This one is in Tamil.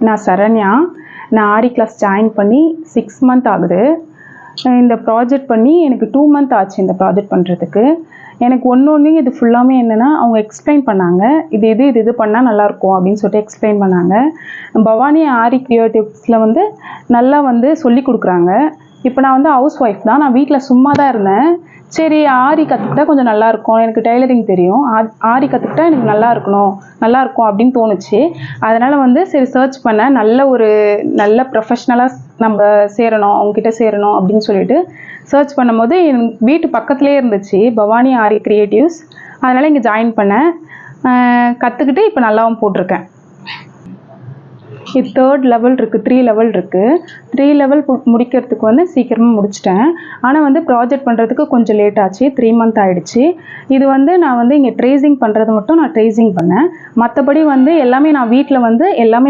நான் சரண்யா. நான் ஆரி கிளாஸ் ஜாயின் பண்ணி 6 மந்த் ஆகுது. இந்த ப்ராஜெக்ட் பண்ணி எனக்கு 2 மந்த் ஆச்சு இந்த ப்ராஜெக்ட் பண்ணுறதுக்கு. எனக்கு ஒன்று இது ஃபுல்லாமே என்னென்னா அவங்க எக்ஸ்பிளைன் பண்ணாங்க. இது பண்ணால் நல்லாயிருக்கும் அப்படின்னு சொல்லிட்டு எக்ஸ்பிளைன் பண்ணாங்க. பவானி ஆரி கிரியேட்டிவ்ஸில் வந்து நல்லா வந்து சொல்லி கொடுக்குறாங்க. இப்போ நான் வந்து ஹவுஸ் ஒய்ஃப் தான். நான் வீட்டில் சும்மா தான் இருந்தேன். சரி ஆரி கற்றுக்கிட்டா கொஞ்சம் நல்லாயிருக்கும், எனக்கு டெய்லரிங் தெரியும், ஆரி கற்றுக்கிட்டா எனக்கு நல்லாயிருக்கும் அப்படின்னு தோணுச்சு. அதனால் வந்து சரி சர்ச் பண்ணேன். நல்ல ப்ரொஃபஷ்னலாக நம்ம அவங்கக்கிட்ட சேரணும் அப்படின்னு சொல்லிட்டு சர்ச் பண்ணும்போது என் வீட்டு பக்கத்துலேயே இருந்துச்சு பவானி ஆரி கிரியேட்டிவ்ஸ். அதனால் இங்கே ஜாயின் பண்ணேன். கற்றுக்கிட்டு இப்போ நல்லாவும் போட்டிருக்கேன். இது 3rd லெவல் இருக்குது, 3 லெவல் இருக்குது. 3 லெவல் முடிக்கிறதுக்கு வந்து சீக்கிரமாக முடிச்சிட்டேன். ஆனால் வந்து ப்ராஜெக்ட் பண்ணுறதுக்கு கொஞ்சம் லேட் ஆச்சு. 3 மந்த் ஆகிடுச்சு. இது வந்து நான் வந்து இங்கே ட்ரேசிங் பண்ணுறது மட்டும் நான் ட்ரேசிங் பண்ணேன். மற்றபடி வந்து எல்லாமே நான் வீட்டில் வந்து எல்லாமே